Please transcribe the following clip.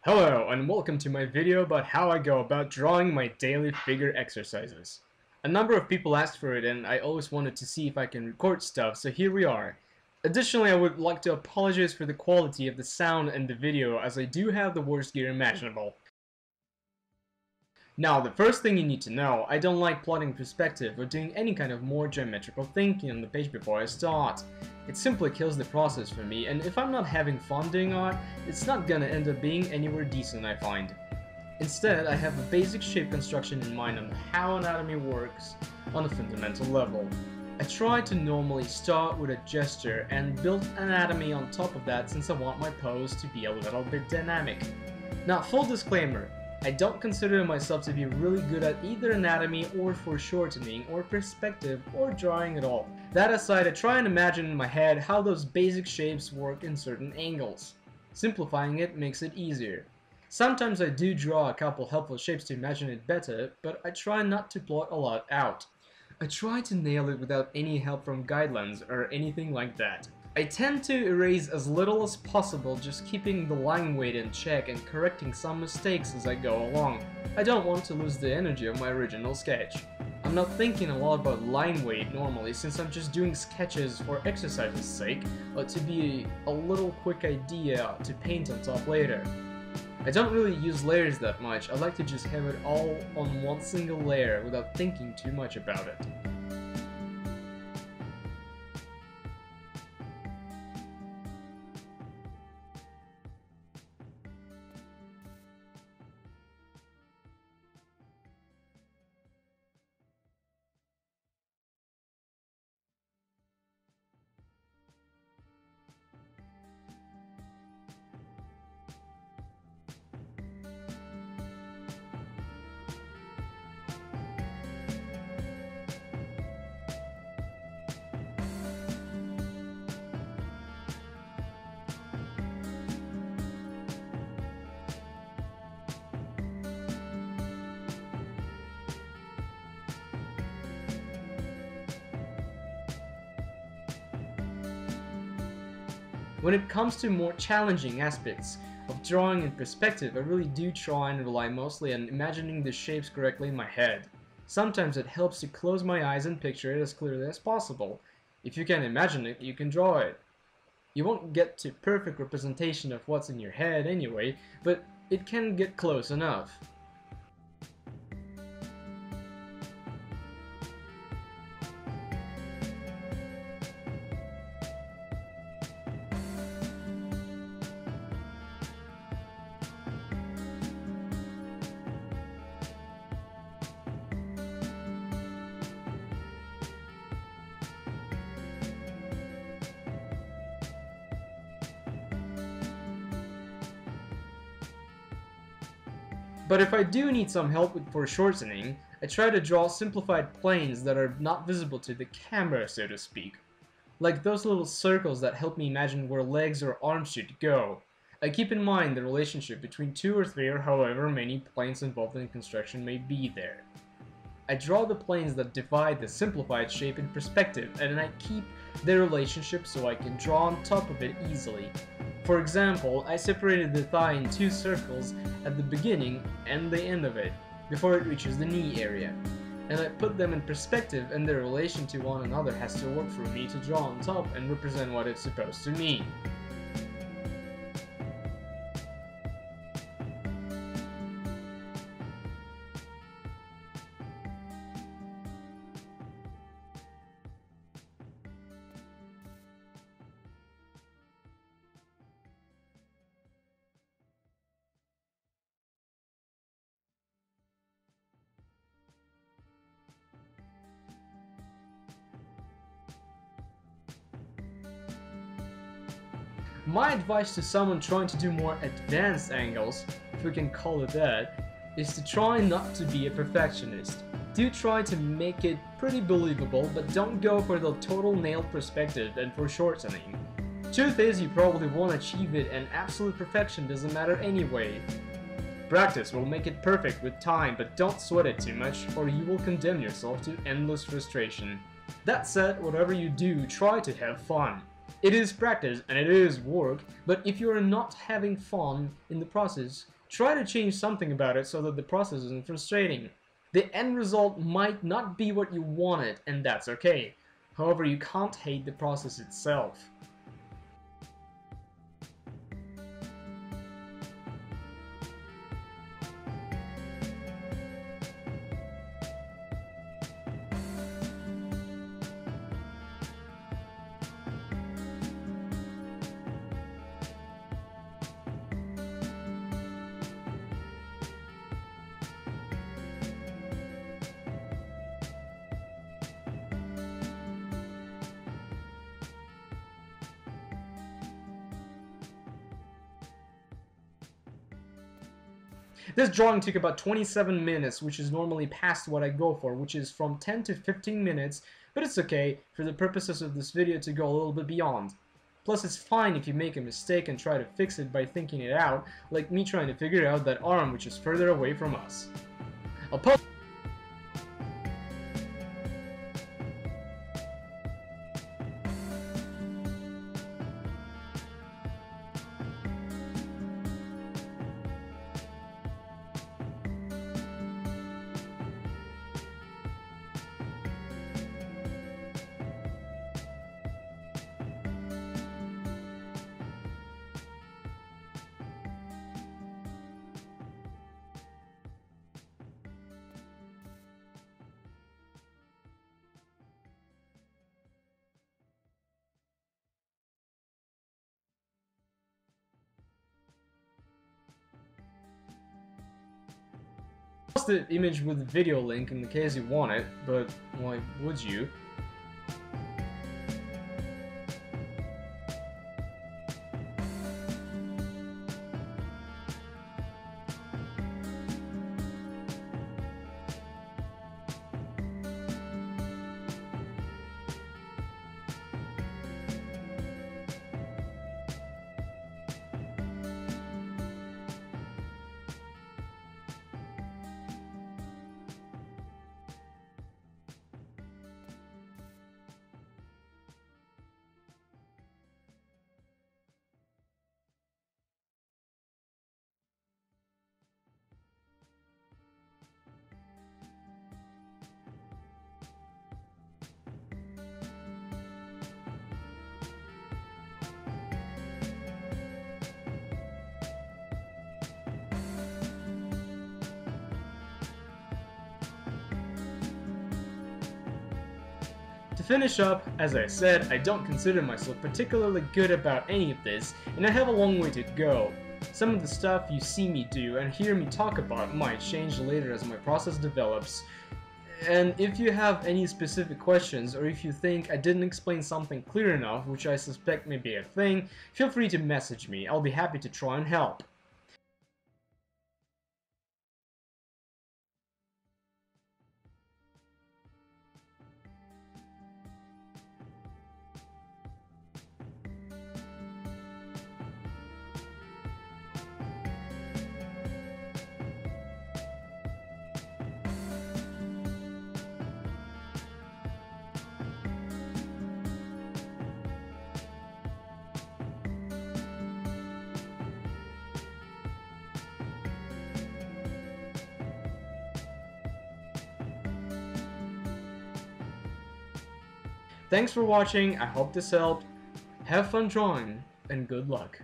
Hello and welcome to my video about how I go about drawing my daily figure exercises. A number of people asked for it and I always wanted to see if I can record stuff, so here we are. Additionally, I would like to apologize for the quality of the sound and the video, as I do have the worst gear imaginable. Now, the first thing you need to know, I don't like plotting perspective or doing any kind of more geometrical thinking on the page before I start. It simply kills the process for me, and if I'm not having fun doing art, it's not gonna end up being anywhere decent, I find. Instead, I have a basic shape construction in mind on how anatomy works on a fundamental level. I try to normally start with a gesture and build anatomy on top of that, since I want my pose to be a little bit dynamic. Now, full disclaimer, I don't consider myself to be really good at either anatomy or foreshortening or perspective or drawing at all. That aside, I try and imagine in my head how those basic shapes work in certain angles. Simplifying it makes it easier. Sometimes I do draw a couple helpful shapes to imagine it better, but I try not to plot a lot out. I try to nail it without any help from guidelines or anything like that. I tend to erase as little as possible, just keeping the line weight in check and correcting some mistakes as I go along. I don't want to lose the energy of my original sketch. I'm not thinking a lot about line weight normally, since I'm just doing sketches for exercise's sake, but to be a little quick idea to paint on top later. I don't really use layers that much. I like to just have it all on one single layer without thinking too much about it. When it comes to more challenging aspects of drawing in perspective, I really do try and rely mostly on imagining the shapes correctly in my head. Sometimes it helps to close my eyes and picture it as clearly as possible. If you can imagine it, you can draw it. You won't get to perfect representation of what's in your head anyway, but it can get close enough. But if I do need some help with foreshortening, I try to draw simplified planes that are not visible to the camera, so to speak. Like those little circles that help me imagine where legs or arms should go. I keep in mind the relationship between 2 or 3 or however many planes involved in construction may be there. I draw the planes that divide the simplified shape in perspective, and I keep their relationship so I can draw on top of it easily. For example, I separated the thigh in 2 circles at the beginning and the end of it, before it reaches the knee area. And I put them in perspective, and their relation to one another has to work for me to draw on top and represent what it's supposed to mean. My advice to someone trying to do more advanced angles, if we can call it that, is to try not to be a perfectionist. Do try to make it pretty believable, but don't go for the total nailed perspective and foreshortening. Truth is, you probably won't achieve it, and absolute perfection doesn't matter anyway. Practice will make it perfect with time, but don't sweat it too much, or you will condemn yourself to endless frustration. That said, whatever you do, try to have fun. It is practice and it is work, but if you are not having fun in the process, try to change something about it so that the process isn't frustrating. The end result might not be what you wanted, and that's okay. However, you can't hate the process itself. This drawing took about 27 minutes, which is normally past what I go for, which is from 10 to 15 minutes, but it's okay for the purposes of this video to go a little bit beyond. Plus, it's fine if you make a mistake and try to fix it by thinking it out, like me trying to figure out that arm which is further away from us. I'll post the image with the video link in the case you want it, but why would you? To finish up, as I said, I don't consider myself particularly good about any of this, and I have a long way to go. Some of the stuff you see me do and hear me talk about might change later as my process develops. And if you have any specific questions, or if you think I didn't explain something clear enough, which I suspect may be a thing, feel free to message me. I'll be happy to try and help. Thanks for watching, I hope this helped. Have fun drawing, and good luck.